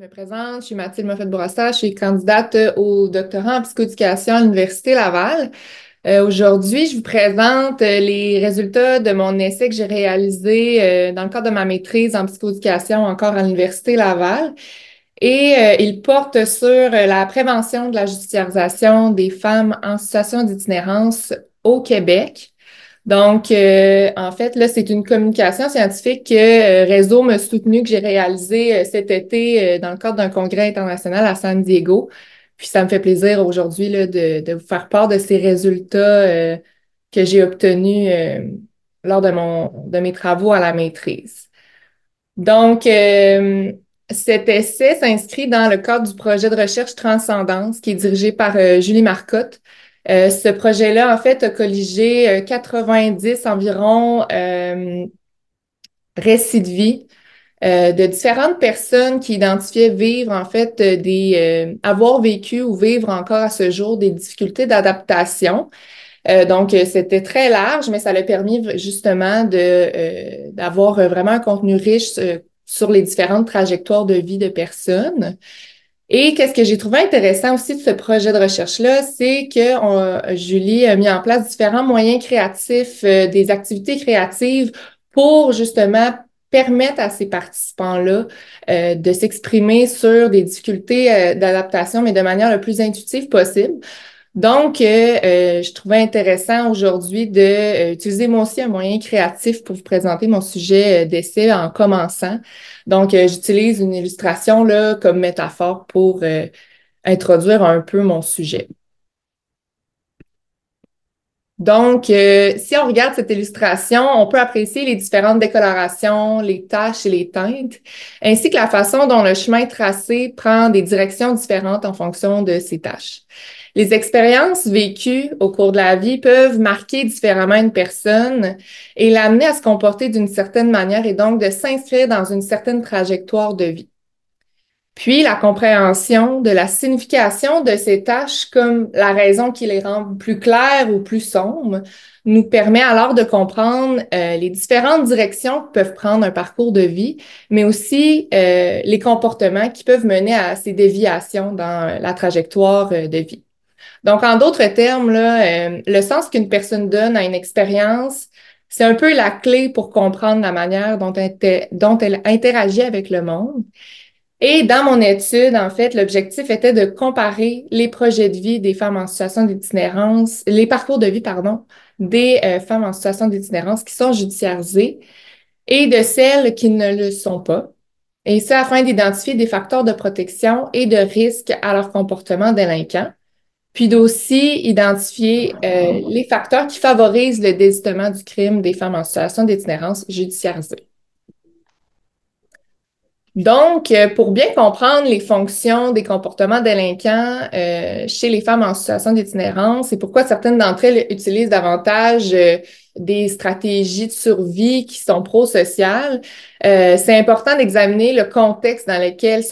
me présente, je suis Mathilde Moffett-Bourassa, je suis candidate au doctorat en psychoéducation à l'Université Laval. Aujourd'hui, je vous présente les résultats de mon essai que j'ai réalisé dans le cadre de ma maîtrise en psychoéducation encore à l'Université Laval. Il porte sur la prévention de la judiciarisation des femmes en situation d'itinérance au Québec. Donc, en fait, là, c'est une communication scientifique que Réseau m'a soutenu, que j'ai réalisé cet été dans le cadre d'un congrès international à San Diego. Puis ça me fait plaisir aujourd'hui là, de vous faire part de ces résultats que j'ai obtenus lors de mes travaux à la maîtrise. Donc, cet essai s'inscrit dans le cadre du projet de recherche Transcendance qui est dirigé par Julie Marcotte. Ce projet-là, en fait, a colligé 90 environ récits de vie de différentes personnes qui identifiaient vivre, en fait, avoir vécu ou vivre encore à ce jour des difficultés d'adaptation. C'était très large, mais ça l'a permis justement d'avoir vraiment un contenu riche sur les différentes trajectoires de vie de personnes. Et qu'est-ce que j'ai trouvé intéressant aussi de ce projet de recherche-là, c'est que Julie a mis en place différents moyens créatifs, des activités créatives pour justement permettre à ces participants-là de s'exprimer sur des difficultés d'adaptation, mais de manière le plus intuitive possible. Donc, je trouvais intéressant aujourd'hui de utiliser moi aussi un moyen créatif pour vous présenter mon sujet d'essai en commençant. Donc, j'utilise une illustration là comme métaphore pour introduire un peu mon sujet. Donc, si on regarde cette illustration, on peut apprécier les différentes décolorations, les taches et les teintes, ainsi que la façon dont le chemin tracé prend des directions différentes en fonction de ces taches. Les expériences vécues au cours de la vie peuvent marquer différemment une personne et l'amener à se comporter d'une certaine manière et donc de s'inscrire dans une certaine trajectoire de vie. Puis, la compréhension de la signification de ces tâches comme la raison qui les rend plus claires ou plus sombres nous permet alors de comprendre les différentes directions que peuvent prendre un parcours de vie, mais aussi les comportements qui peuvent mener à ces déviations dans la trajectoire de vie. Donc, en d'autres termes, là, le sens qu'une personne donne à une expérience, c'est un peu la clé pour comprendre la manière dont elle interagit avec le monde. Et dans mon étude, en fait, l'objectif était de comparer les projets de vie des femmes en situation d'itinérance, les parcours de vie, pardon, des femmes en situation d'itinérance qui sont judiciarisées et de celles qui ne le sont pas. Et ça afin d'identifier des facteurs de protection et de risque à leur comportement délinquant, puis d'aussi identifier les facteurs qui favorisent le désistement du crime des femmes en situation d'itinérance judiciarisées. Donc, pour bien comprendre les fonctions des comportements délinquants chez les femmes en situation d'itinérance et pourquoi certaines d'entre elles utilisent davantage des stratégies de survie qui sont pro-sociales, c'est important d'examiner le contexte dans lequel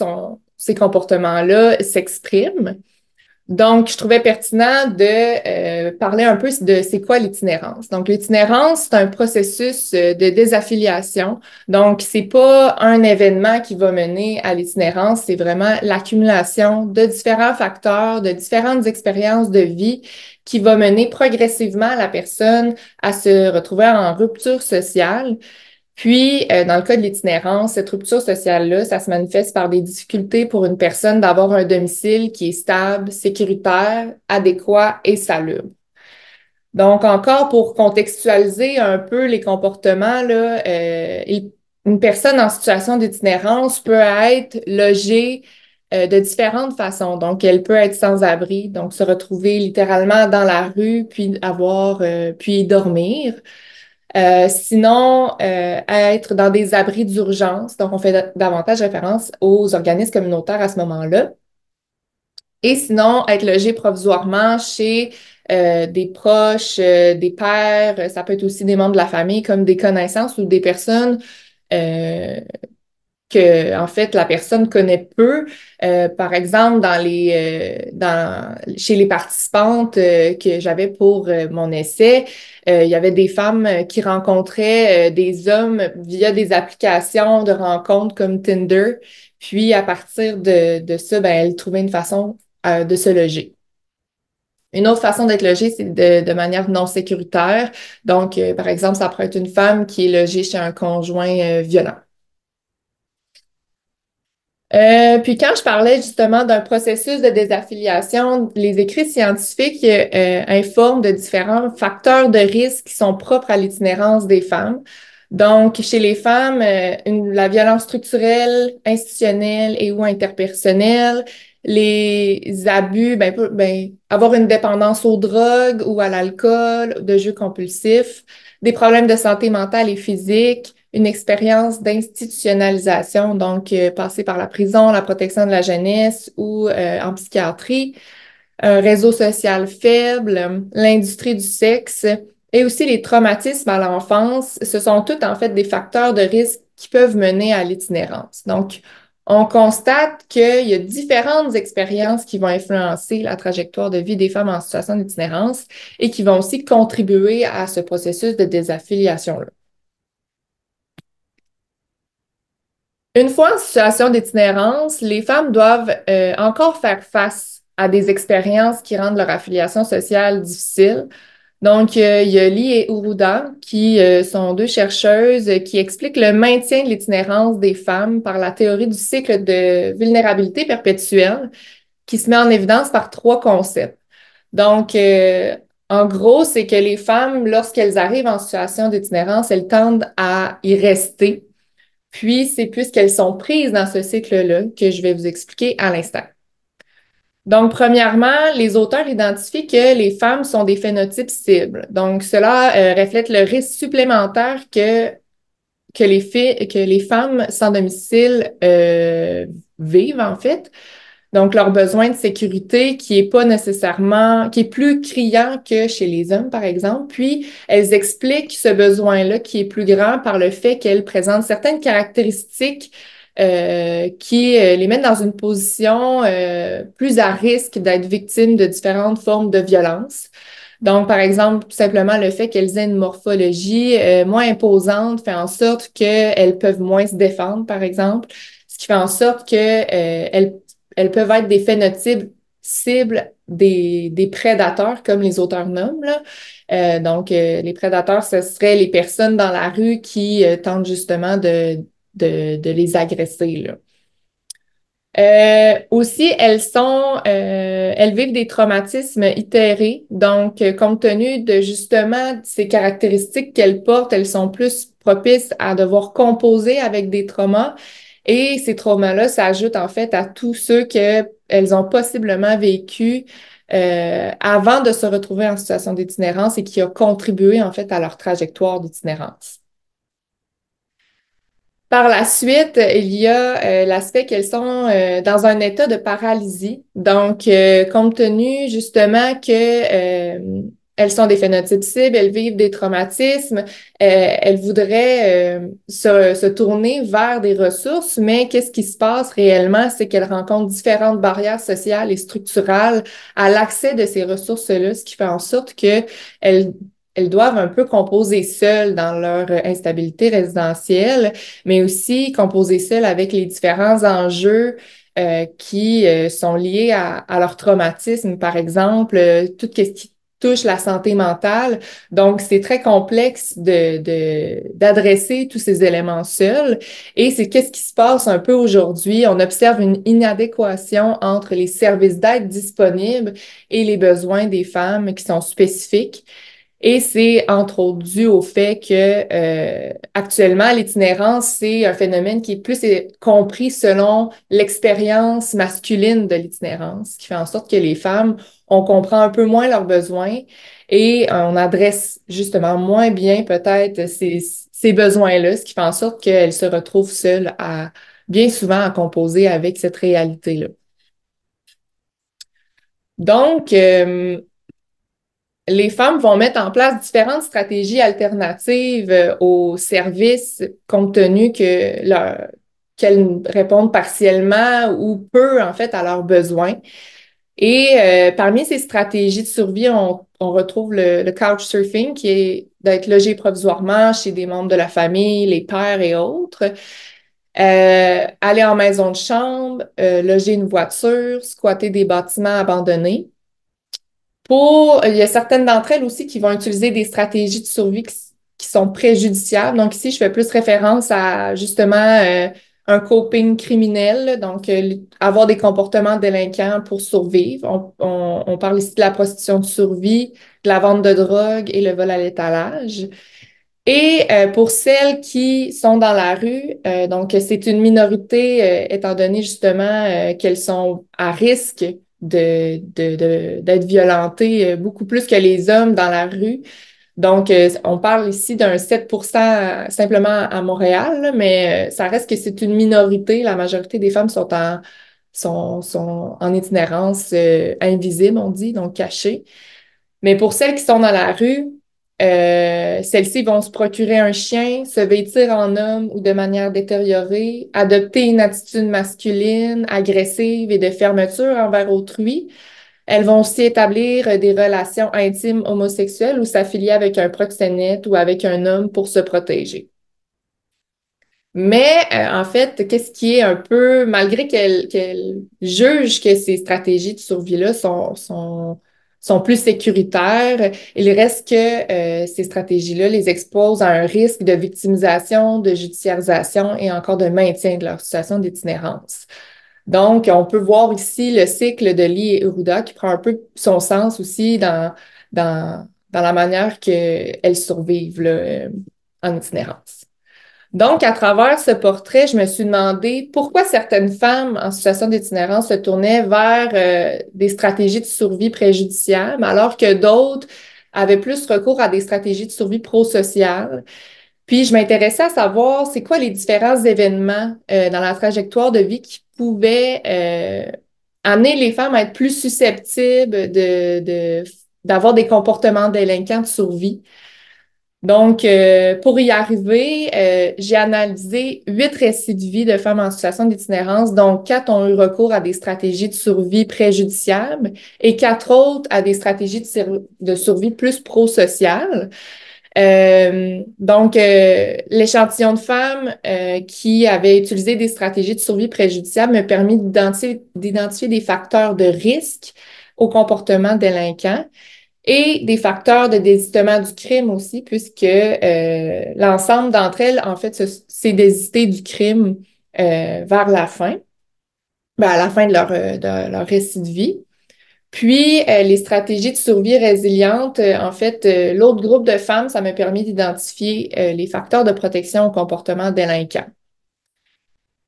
ces comportements-là s'expriment. Donc, je trouvais pertinent de parler un peu de c'est quoi l'itinérance. Donc, l'itinérance, c'est un processus de désaffiliation. Donc, c'est pas un événement qui va mener à l'itinérance, c'est vraiment l'accumulation de différents facteurs, de différentes expériences de vie qui va mener progressivement la personne à se retrouver en rupture sociale. Puis, dans le cas de l'itinérance, cette rupture sociale-là, ça se manifeste par des difficultés pour une personne d'avoir un domicile qui est stable, sécuritaire, adéquat et salubre. Donc, encore pour contextualiser un peu les comportements, là, une personne en situation d'itinérance peut être logée de différentes façons. Donc, elle peut être sans abri, donc se retrouver littéralement dans la rue, puis dormir. Sinon, être dans des abris d'urgence. Donc, on fait davantage référence aux organismes communautaires à ce moment-là. Et sinon, être logé provisoirement chez des proches, des pères, ça peut être aussi des membres de la famille, comme des connaissances ou des personnes euh, que en fait la personne connaît peu. Par exemple, chez les participantes que j'avais pour mon essai, il y avait des femmes qui rencontraient des hommes via des applications de rencontres comme Tinder. Puis à partir de ça, ben, elles trouvaient une façon de se loger. Une autre façon d'être logée, c'est de manière non sécuritaire. Donc, par exemple, ça pourrait être une femme qui est logée chez un conjoint violent. Puis quand je parlais justement d'un processus de désaffiliation, les écrits scientifiques informent de différents facteurs de risque qui sont propres à l'itinérance des femmes. Donc, chez les femmes, la violence structurelle, institutionnelle et ou interpersonnelle, les abus, avoir une dépendance aux drogues ou à l'alcool, de jeux compulsifs, des problèmes de santé mentale et physique, une expérience d'institutionnalisation, donc passer par la prison, la protection de la jeunesse ou en psychiatrie, un réseau social faible, l'industrie du sexe et aussi les traumatismes à l'enfance. Ce sont tous en fait des facteurs de risque qui peuvent mener à l'itinérance. Donc, on constate qu'il y a différentes expériences qui vont influencer la trajectoire de vie des femmes en situation d'itinérance et qui vont aussi contribuer à ce processus de désaffiliation-là. Une fois en situation d'itinérance, les femmes doivent encore faire face à des expériences qui rendent leur affiliation sociale difficile. Donc, il y a Lee et Uruda, qui sont deux chercheuses qui expliquent le maintien de l'itinérance des femmes par la théorie du cycle de vulnérabilité perpétuelle, qui se met en évidence par trois concepts. Donc, en gros, c'est que les femmes, lorsqu'elles arrivent en situation d'itinérance, elles tendent à y rester. Puis, c'est puisqu'elles sont prises dans ce cycle-là que je vais vous expliquer à l'instant. Donc, premièrement, les auteurs identifient que les femmes sont des phénotypes cibles. Donc, cela reflète le risque supplémentaire que les femmes sans domicile vivent, en fait. Donc, leur besoin de sécurité qui est pas nécessairement, qui est plus criant que chez les hommes, par exemple. Puis, elles expliquent ce besoin-là qui est plus grand par le fait qu'elles présentent certaines caractéristiques qui les mettent dans une position plus à risque d'être victimes de différentes formes de violence. Donc, par exemple, tout simplement le fait qu'elles aient une morphologie moins imposante fait en sorte qu'elles peuvent moins se défendre, par exemple, ce qui fait en sorte elles peuvent être des phénotypes cibles des prédateurs, comme les auteurs nomment, là. Donc, les prédateurs, ce seraient les personnes dans la rue qui tentent justement de les agresser, là. Aussi, elles vivent des traumatismes itérés. Donc, compte tenu de justement ces caractéristiques qu'elles portent, elles sont plus propices à devoir composer avec des traumas. Et ces traumas-là s'ajoutent en fait à tous ceux qu'elles ont possiblement vécu avant de se retrouver en situation d'itinérance et qui a contribué en fait à leur trajectoire d'itinérance. Par la suite, il y a l'aspect qu'elles sont dans un état de paralysie. Donc, compte tenu justement que elles sont des phénotypes cibles, elles vivent des traumatismes, elles voudraient se tourner vers des ressources, mais qu'est-ce qui se passe réellement? C'est qu'elles rencontrent différentes barrières sociales et structurales à l'accès de ces ressources-là, ce qui fait en sorte que elles doivent un peu composer seules dans leur instabilité résidentielle, mais aussi composer seules avec les différents enjeux qui sont liés à leur traumatisme, par exemple, tout ce qui touche la santé mentale. Donc, c'est très complexe d'adresser tous ces éléments seuls. Et c'est qu'est-ce qui se passe un peu aujourd'hui? On observe une inadéquation entre les services d'aide disponibles et les besoins des femmes qui sont spécifiques. Et c'est entre autres dû au fait que actuellement, l'itinérance, c'est un phénomène qui est plus compris selon l'expérience masculine de l'itinérance, ce qui fait en sorte que les femmes, on comprend un peu moins leurs besoins et on adresse justement moins bien peut-être ces besoins-là, ce qui fait en sorte qu'elles se retrouvent seules bien souvent à composer avec cette réalité-là. Donc, les femmes vont mettre en place différentes stratégies alternatives aux services compte tenu qu'elles répondent partiellement ou peu, en fait, à leurs besoins. Et parmi ces stratégies de survie, on retrouve le couchsurfing, qui est d'être logé provisoirement chez des membres de la famille, les pères et autres. Aller en maison de chambre, loger une voiture, squatter des bâtiments abandonnés. Il y a certaines d'entre elles aussi qui vont utiliser des stratégies de survie qui sont préjudiciables. Donc ici, je fais plus référence à justement un coping criminel, donc avoir des comportements délinquants pour survivre. On parle ici de la prostitution de survie, de la vente de drogue et le vol à l'étalage. Et pour celles qui sont dans la rue, donc c'est une minorité étant donné justement qu'elles sont à risque d'être violentées beaucoup plus que les hommes dans la rue. Donc, on parle ici d'un 7% simplement à Montréal, là, mais ça reste que c'est une minorité. La majorité des femmes sont en itinérance invisible, on dit, donc cachées. Mais pour celles qui sont dans la rue, celles-ci vont se procurer un chien, se vêtir en homme ou de manière détériorée, adopter une attitude masculine, agressive et de fermeture envers autrui. Elles vont aussi établir des relations intimes homosexuelles ou s'affilier avec un proxénète ou avec un homme pour se protéger. Mais en fait, qu'est-ce qui est un peu, malgré qu'elle juge que ces stratégies de survie-là sont plus sécuritaires, il reste que ces stratégies-là les exposent à un risque de victimisation, de judiciarisation et encore de maintien de leur situation d'itinérance. Donc, on peut voir ici le cycle de Lee et Uruda qui prend un peu son sens aussi dans la manière qu'elles survivent là, en itinérance. Donc, à travers ce portrait, je me suis demandé pourquoi certaines femmes en situation d'itinérance se tournaient vers des stratégies de survie préjudiciables, alors que d'autres avaient plus recours à des stratégies de survie prosociales. Puis, je m'intéressais à savoir c'est quoi les différents événements dans la trajectoire de vie qui pouvaient amener les femmes à être plus susceptibles d'avoir des comportements délinquants de survie. Donc, pour y arriver, j'ai analysé 8 récits de vie de femmes en situation d'itinérance, dont 4 ont eu recours à des stratégies de survie préjudiciables et 4 autres à des stratégies de survie plus prosociales. Donc, l'échantillon de femmes qui avaient utilisé des stratégies de survie préjudiciables m'a permis d'identifier des facteurs de risque au comportement délinquant et des facteurs de désistement du crime aussi, puisque l'ensemble d'entre elles, en fait, c'est désister du crime vers la fin, à la fin de leur récit de vie. Puis, les stratégies de survie résiliente, en fait, l'autre groupe de femmes, ça m'a permis d'identifier les facteurs de protection au comportement délinquant.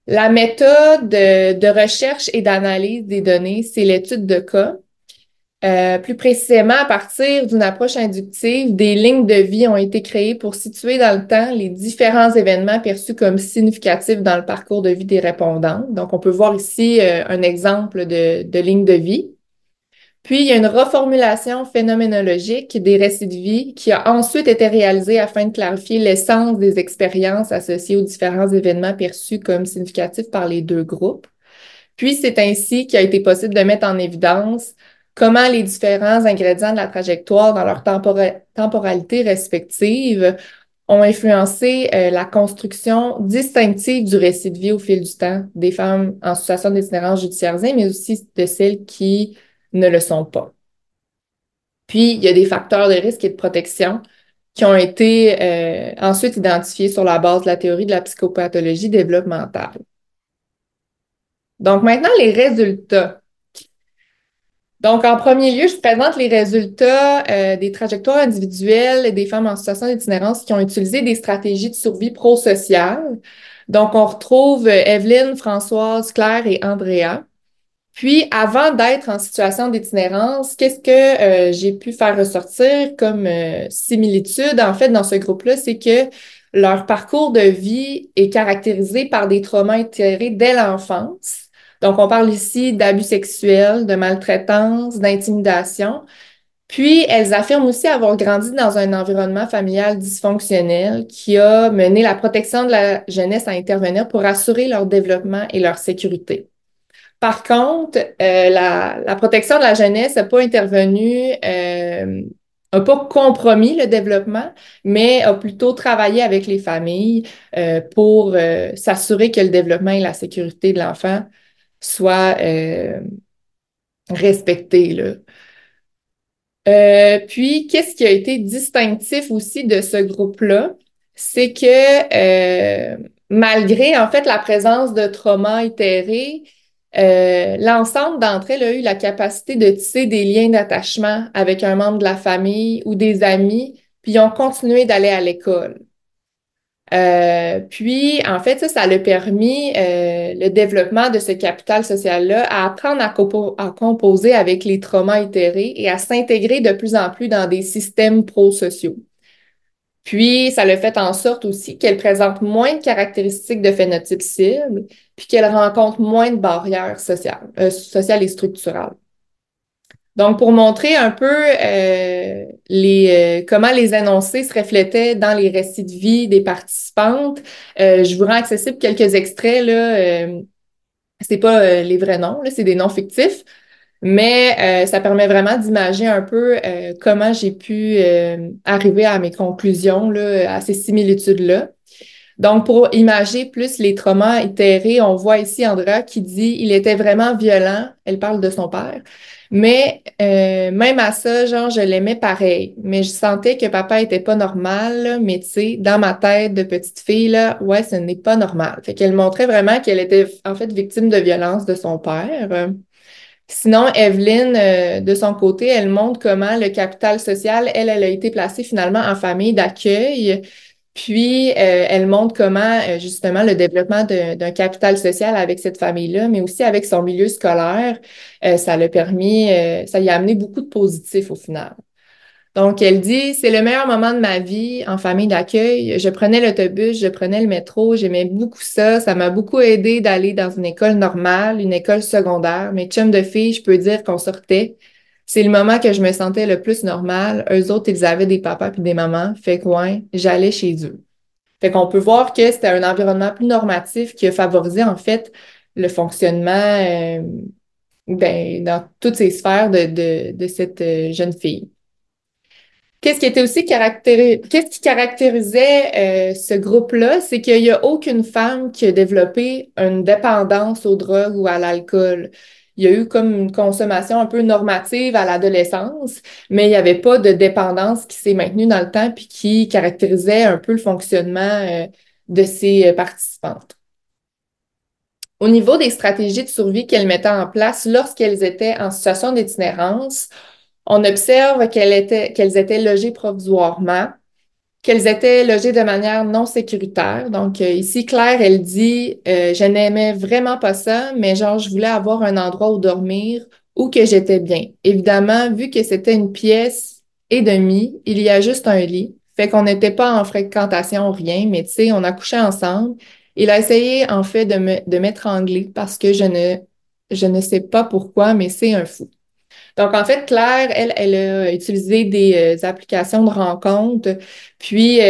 La méthode de recherche et d'analyse des données, c'est l'étude de cas. Plus précisément, à partir d'une approche inductive, des lignes de vie ont été créées pour situer dans le temps les différents événements perçus comme significatifs dans le parcours de vie des répondantes. Donc, on peut voir ici un exemple de ligne de vie. Puis, il y a une reformulation phénoménologique des récits de vie qui a ensuite été réalisée afin de clarifier l'essence des expériences associées aux différents événements perçus comme significatifs par les deux groupes. Puis, c'est ainsi qu'il a été possible de mettre en évidence comment les différents ingrédients de la trajectoire dans leur temporalité respective ont influencé la construction distinctive du récit de vie au fil du temps des femmes en situation d'itinérance judiciarisée, mais aussi de celles qui ne le sont pas. Puis, il y a des facteurs de risque et de protection qui ont été ensuite identifiés sur la base de la théorie de la psychopathologie développementale. Donc, maintenant, les résultats. Donc, en premier lieu, je présente les résultats des trajectoires individuelles des femmes en situation d'itinérance qui ont utilisé des stratégies de survie prosociale. Donc, on retrouve Evelyne, Françoise, Claire et Andrea. Puis, avant d'être en situation d'itinérance, qu'est-ce que j'ai pu faire ressortir comme similitude, en fait, dans ce groupe-là, c'est que leur parcours de vie est caractérisé par des traumas intérêts dès l'enfance. Donc, on parle ici d'abus sexuels, de maltraitance, d'intimidation. Puis, elles affirment aussi avoir grandi dans un environnement familial dysfonctionnel qui a mené la protection de la jeunesse à intervenir pour assurer leur développement et leur sécurité. Par contre, la protection de la jeunesse n'a pas intervenu, n'a pas compromis le développement, mais a plutôt travaillé avec les familles pour s'assurer que le développement et la sécurité de l'enfant soient respectés, là. Puis, qu'est-ce qui a été distinctif aussi de ce groupe-là? C'est que malgré en fait la présence de traumas itérés, l'ensemble d'entre elles a eu la capacité de tisser des liens d'attachement avec un membre de la famille ou des amis, puis ils ont continué d'aller à l'école. Puis, en fait, ça a permis le développement de ce capital social-là à apprendre à composer avec les traumas itérés et à s'intégrer de plus en plus dans des systèmes prosociaux. Puis, ça le fait en sorte aussi qu'elle présente moins de caractéristiques de phénotype cible, puis qu'elle rencontre moins de barrières sociales et structurales. Donc, pour montrer un peu comment les énoncés se reflétaient dans les récits de vie des participantes, je vous rends accessible quelques extraits, là. C'est pas les vrais noms, là, c'est des noms fictifs, mais ça permet vraiment d'imager un peu comment j'ai pu arriver à mes conclusions, là, à ces similitudes-là. Donc, pour imager plus les traumas itérés, on voit ici Andrea qui dit il était vraiment violent. Elle parle de son père. Mais même à ça, genre, je l'aimais pareil. Mais je sentais que papa était pas normal, là. Mais tu sais, dans ma tête de petite fille, là, ouais, ce n'est pas normal. Fait qu'elle montrait vraiment qu'elle était en fait victime de violence de son père. Sinon, Evelyne, de son côté, elle montre comment le capital social, elle a été placée finalement en famille d'accueil. Puis, elle montre comment, justement, le développement d'un capital social avec cette famille-là, mais aussi avec son milieu scolaire, ça l'a permis, ça y a amené beaucoup de positifs au final. Donc, elle dit, c'est le meilleur moment de ma vie en famille d'accueil. Je prenais l'autobus, je prenais le métro, j'aimais beaucoup ça. Ça m'a beaucoup aidé d'aller dans une école normale, une école secondaire. Mes chums de filles, je peux dire qu'on sortait. C'est le moment que je me sentais le plus normal. Eux autres, ils avaient des papas puis des mamans. Fait que, ouais, j'allais chez eux. Fait qu'on peut voir que c'était un environnement plus normatif qui a favorisé, en fait, le fonctionnement, ben, dans toutes ces sphères de cette jeune fille. Qu'est-ce qui caractérisait ce groupe-là, c'est qu'il n'y a aucune femme qui a développé une dépendance aux drogues ou à l'alcool. Il y a eu comme une consommation un peu normative à l'adolescence, mais il n'y avait pas de dépendance qui s'est maintenue dans le temps puis qui caractérisait un peu le fonctionnement de ces participantes. Au niveau des stratégies de survie qu'elles mettaient en place lorsqu'elles étaient en situation d'itinérance, on observe qu'elles étaient logées provisoirement, qu'elles étaient logées de manière non sécuritaire. Donc, ici, Claire, elle dit, je n'aimais vraiment pas ça, mais genre, je voulais avoir un endroit où dormir ou que j'étais bien. Évidemment, vu que c'était une pièce et demie, il y a juste un lit. Fait qu'on n'était pas en fréquentation, rien, mais tu sais, on a couché ensemble. Il a essayé, en fait, de m'étrangler parce que je ne sais pas pourquoi, mais c'est un fou. Donc, en fait, Claire, elle a utilisé des applications de rencontres, puis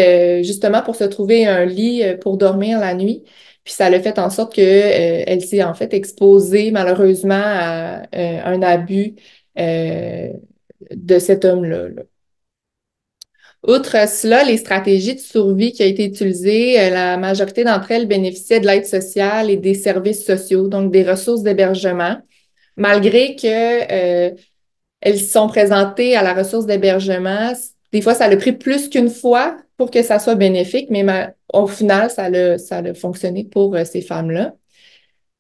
justement pour se trouver un lit pour dormir la nuit. Puis ça l'a fait en sorte que, elle s'est en fait exposée malheureusement à un abus euh, de cet homme-là, là. Outre cela, les stratégies de survie qui ont été utilisées, la majorité d'entre elles bénéficiaient de l'aide sociale et des services sociaux, donc des ressources d'hébergement, malgré que elles se sont présentées à la ressource d'hébergement. Des fois, ça a pris plus qu'une fois pour que ça soit bénéfique, mais au final, ça a fonctionné pour ces femmes-là.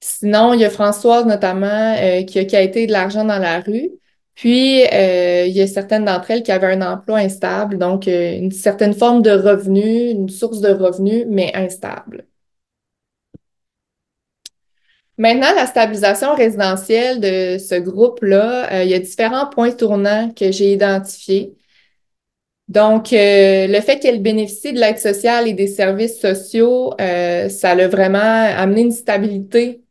Sinon, il y a Françoise notamment qui a quitté de l'argent dans la rue. Puis, il y a certaines d'entre elles qui avaient un emploi instable, donc une certaine forme de revenu, une source de revenus, mais instable. Maintenant, la stabilisation résidentielle de ce groupe-là, il y a différents points tournants que j'ai identifiés. Donc, le fait qu'elle bénéficie de l'aide sociale et des services sociaux, ça l'a vraiment amené une stabilité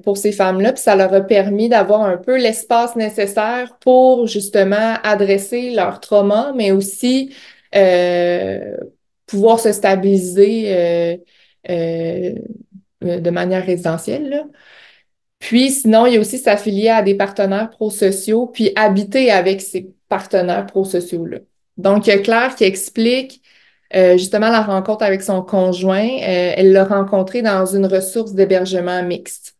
pour ces femmes-là, puis ça leur a permis d'avoir un peu l'espace nécessaire pour justement adresser leur trauma, mais aussi euh, pouvoir se stabiliser de manière résidentielle, là. Puis sinon, il y a aussi s'affilier à des partenaires prosociaux, puis habiter avec ces partenaires prosociaux-là. Donc, il y a Claire qui explique justement la rencontre avec son conjoint. Elle l'a rencontré dans une ressource d'hébergement mixte.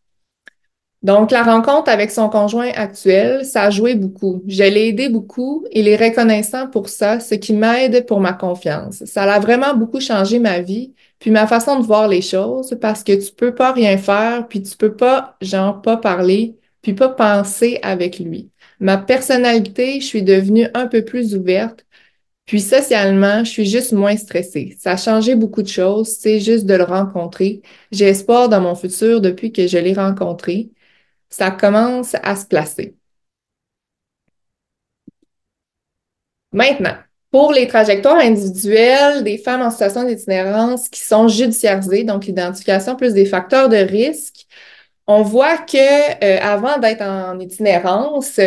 Donc, la rencontre avec son conjoint actuel, ça a joué beaucoup. Je l'ai aidé beaucoup et il est reconnaissant pour ça, ce qui m'aide pour ma confiance. Ça a vraiment beaucoup changé ma vie, puis ma façon de voir les choses, parce que tu peux pas rien faire, puis tu peux pas, genre, pas parler, puis pas penser avec lui. Ma personnalité, je suis devenue un peu plus ouverte, puis socialement, je suis juste moins stressée. Ça a changé beaucoup de choses, c'est juste de le rencontrer. J'ai espoir dans mon futur depuis que je l'ai rencontré. Ça commence à se placer. Maintenant, pour les trajectoires individuelles des femmes en situation d'itinérance qui sont judiciarisées, donc l'identification plus des facteurs de risque, on voit que avant d'être en itinérance,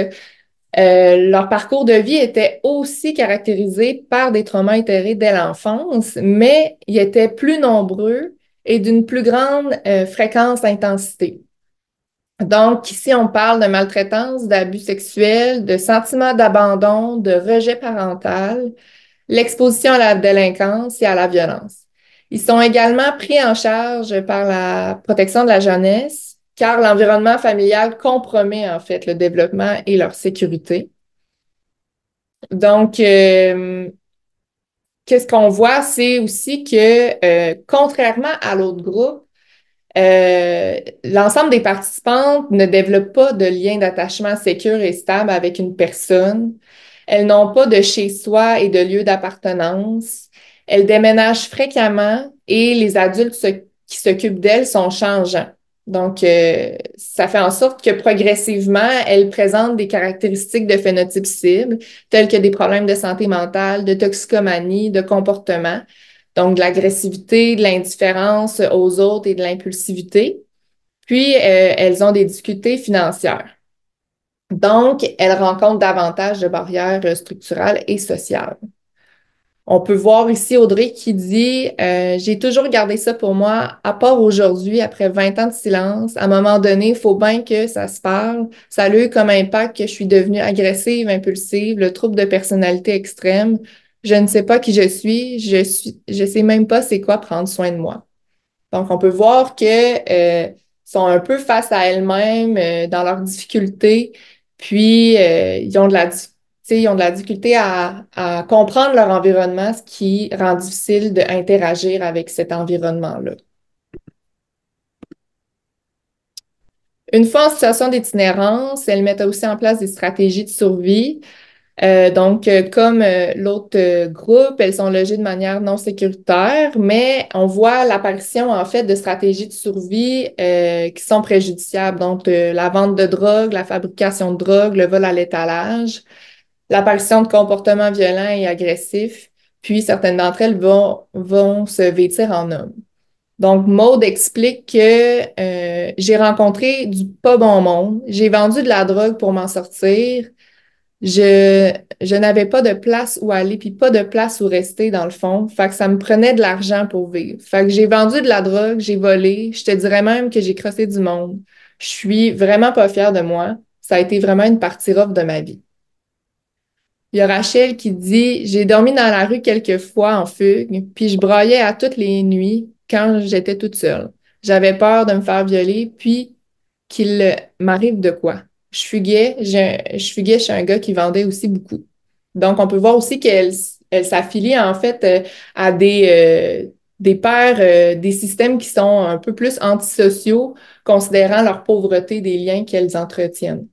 leur parcours de vie était aussi caractérisé par des traumas itérés dès l'enfance, mais ils étaient plus nombreux et d'une plus grande fréquence intensité. Donc, ici, on parle de maltraitance, d'abus sexuels, de sentiments d'abandon, de rejet parental, l'exposition à la délinquance et à la violence. Ils sont également pris en charge par la protection de la jeunesse, car l'environnement familial compromet en fait le développement et leur sécurité. Donc, qu'est-ce qu'on voit, c'est aussi que, contrairement à l'autre groupe, l'ensemble des participantes ne développent pas de lien d'attachement sécure et stable avec une personne. Elles n'ont pas de chez-soi et de lieu d'appartenance. Elles déménagent fréquemment et les adultes qui s'occupent d'elles sont changeants. Donc, ça fait en sorte que progressivement, elles présentent des caractéristiques de phénotype cible, telles que des problèmes de santé mentale, de toxicomanie, de comportement. Donc, de l'agressivité, de l'indifférence aux autres et de l'impulsivité. Puis, elles ont des difficultés financières. Donc, elles rencontrent davantage de barrières structurales et sociales. On peut voir ici Audrey qui dit j'ai toujours gardé ça pour moi, à part aujourd'hui, après 20 ans de silence. À un moment donné, il faut bien que ça se parle. Ça a eu comme impact que je suis devenue agressive, impulsive, le trouble de personnalité extrême. Je ne sais pas qui je suis. Je sais même pas c'est quoi prendre soin de moi. Donc, on peut voir que sont un peu face à elles-mêmes dans leurs difficultés, puis ils ont de la difficulté à comprendre leur environnement, ce qui rend difficile d'interagir avec cet environnement-là. Une fois en situation d'itinérance, elles mettent aussi en place des stratégies de survie. Comme l'autre groupe, elles sont logées de manière non sécuritaire, mais on voit l'apparition, en fait, de stratégies de survie qui sont préjudiciables. Donc, la vente de drogue, la fabrication de drogue, le vol à l'étalage, l'apparition de comportements violents et agressifs, puis certaines d'entre elles vont se vêtir en hommes. Donc, Maud explique que j'ai rencontré du pas bon monde, j'ai vendu de la drogue pour m'en sortir. Je n'avais pas de place où aller, puis pas de place où rester, dans le fond. Fait que ça me prenait de l'argent pour vivre. Fait que j'ai vendu de la drogue, j'ai volé. Je te dirais même que j'ai crossé du monde. Je suis vraiment pas fière de moi. Ça a été vraiment une partie rough de ma vie. Il y a Rachel qui dit, j'ai dormi dans la rue quelques fois en fugue, puis je braillais à toutes les nuits quand j'étais toute seule. J'avais peur de me faire violer, puis qu'il m'arrive de quoi. Je fuguais chez un gars qui vendait aussi beaucoup. Donc, on peut voir aussi qu'elle s'affilie en fait à des pairs, des systèmes qui sont un peu plus antisociaux, considérant leur pauvreté des liens qu'elles entretiennent.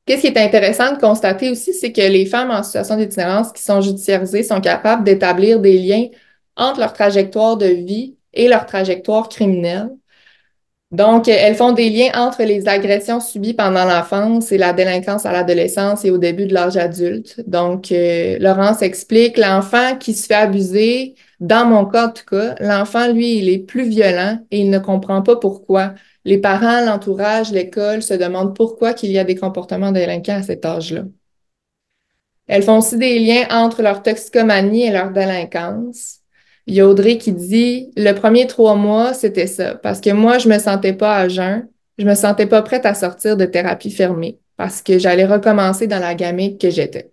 Qu'est-ce qui est intéressant de constater aussi, c'est que les femmes en situation d'itinérance qui sont judiciarisées sont capables d'établir des liens entre leur trajectoire de vie et leur trajectoire criminelle. Donc, elles font des liens entre les agressions subies pendant l'enfance et la délinquance à l'adolescence et au début de l'âge adulte. Donc, Laurence explique, l'enfant qui se fait abuser, dans mon cas en tout cas, l'enfant, lui, il est plus violent et il ne comprend pas pourquoi. Les parents, l'entourage, l'école se demandent pourquoi qu'il y a des comportements délinquants à cet âge-là. Elles font aussi des liens entre leur toxicomanie et leur délinquance. Il y a Audrey qui dit, le premier 3 mois, c'était ça, parce que moi, je me sentais pas à jeun, je me sentais pas prête à sortir de thérapie fermée, parce que j'allais recommencer dans la gamine que j'étais.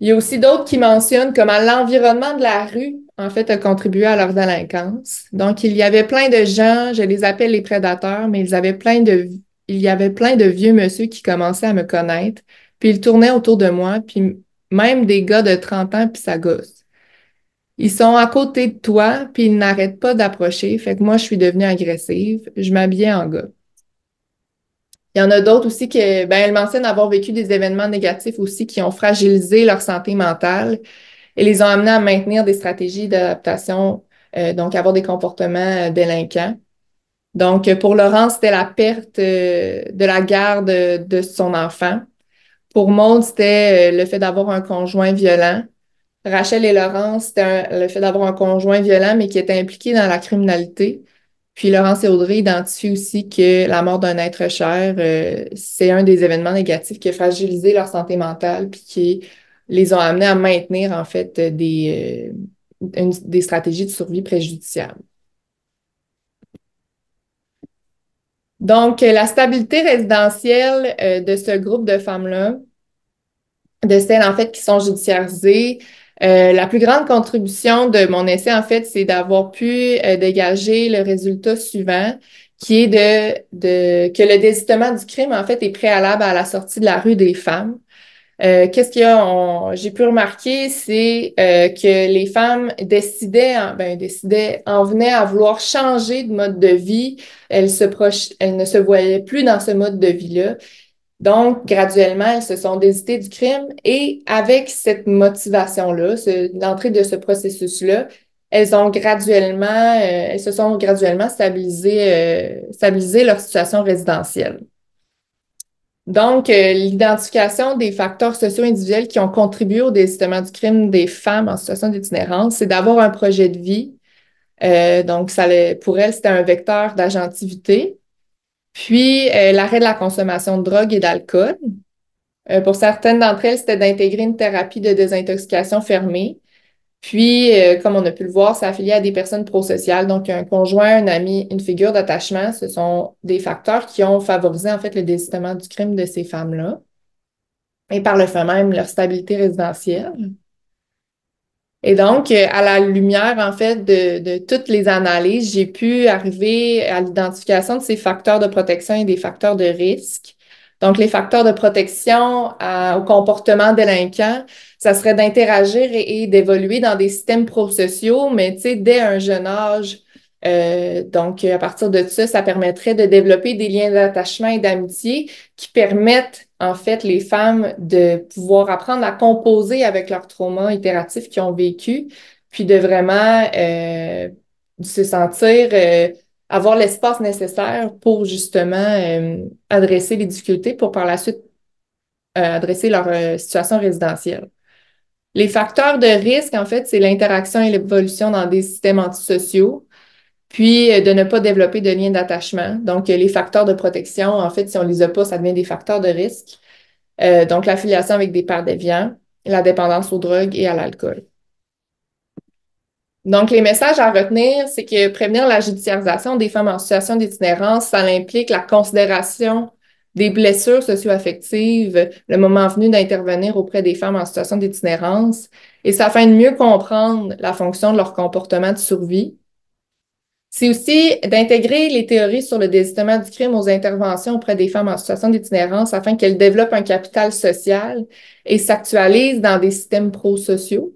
Il y a aussi d'autres qui mentionnent comment l'environnement de la rue, en fait, a contribué à leur délinquance. Donc, il y avait plein de gens, je les appelle les prédateurs, mais il y avait plein de vieux monsieur qui commençaient à me connaître, puis ils tournaient autour de moi, puis même des gars de 30 ans, puis ça gosse. Ils sont à côté de toi, puis ils n'arrêtent pas d'approcher, fait que moi, je suis devenue agressive, je m'habillais en gars. Il y en a d'autres aussi que, ben, elles mentionnent avoir vécu des événements négatifs aussi qui ont fragilisé leur santé mentale et les ont amenés à maintenir des stratégies d'adaptation, donc avoir des comportements délinquants. Donc, pour Laurent, c'était la perte de la garde de son enfant. Pour Maud, c'était le fait d'avoir un conjoint violent. Rachel et Laurence, c'était le fait d'avoir un conjoint violent, mais qui était impliqué dans la criminalité. Puis Laurence et Audrey identifient aussi que la mort d'un être cher, c'est un des événements négatifs qui a fragilisé leur santé mentale, puis qui les ont amenés à maintenir en fait des stratégies de survie préjudiciables. Donc, la stabilité résidentielle de ce groupe de femmes-là, de celles en fait qui sont judiciarisées. La plus grande contribution de mon essai, en fait, c'est d'avoir pu dégager le résultat suivant, qui est que le désistement du crime, en fait, est préalable à la sortie de la rue des femmes. Qu'est-ce qu'il y a? J'ai pu remarquer, c'est que les femmes en venaient à vouloir changer de mode de vie. Elles ne se voyaient plus dans ce mode de vie-là. Donc, graduellement, elles se sont désistées du crime et avec cette motivation-là, l'entrée de ce processus-là, elles se sont graduellement stabilisées leur situation résidentielle. Donc, l'identification des facteurs socio-individuels qui ont contribué au désistement du crime des femmes en situation d'itinérance, c'est d'avoir un projet de vie. Donc, pour elles, c'était un vecteur d'agentivité. Puis, l'arrêt de la consommation de drogue et d'alcool. Pour certaines d'entre elles, c'était d'intégrer une thérapie de désintoxication fermée. Puis, comme on a pu le voir, c'est affilié à des personnes prosociales, donc un conjoint, un ami, une figure d'attachement. Ce sont des facteurs qui ont favorisé en fait le désistement du crime de ces femmes-là et par le fait même leur stabilité résidentielle. Et donc, à la lumière, en fait, de toutes les analyses, j'ai pu arriver à l'identification de ces facteurs de protection et des facteurs de risque. Donc, les facteurs de protection au comportement délinquant, ça serait d'interagir et d'évoluer dans des systèmes prosociaux, mais tu sais, dès un jeune âge. Donc, à partir de ça, ça permettrait de développer des liens d'attachement et d'amitié qui permettent, en fait, les femmes de pouvoir apprendre à composer avec leurs traumas itératifs qu'ils ont vécu, puis de vraiment se sentir, avoir l'espace nécessaire pour justement adresser les difficultés pour par la suite adresser leur situation résidentielle. Les facteurs de risque, en fait, c'est l'interaction et l'évolution dans des systèmes antisociaux, puis de ne pas développer de lien d'attachement. Donc, les facteurs de protection, en fait, si on les a pas, ça devient des facteurs de risque. Donc, l'affiliation avec des pères déviants, la dépendance aux drogues et à l'alcool. Donc, les messages à retenir, c'est que prévenir la judiciarisation des femmes en situation d'itinérance, ça implique la considération des blessures socio-affectives, le moment venu d'intervenir auprès des femmes en situation d'itinérance, et ça afin de mieux comprendre la fonction de leur comportement de survie. C'est aussi d'intégrer les théories sur le désistement du crime aux interventions auprès des femmes en situation d'itinérance afin qu'elles développent un capital social et s'actualisent dans des systèmes prosociaux.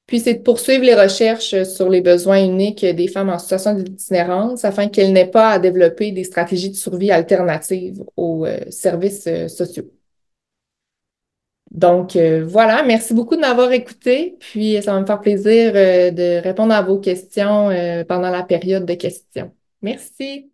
Puis, c'est de poursuivre les recherches sur les besoins uniques des femmes en situation d'itinérance afin qu'elles n'aient pas à développer des stratégies de survie alternatives aux services sociaux. Donc, voilà, merci beaucoup de m'avoir écouté. Puis, ça va me faire plaisir, de répondre à vos questions, pendant la période de questions. Merci.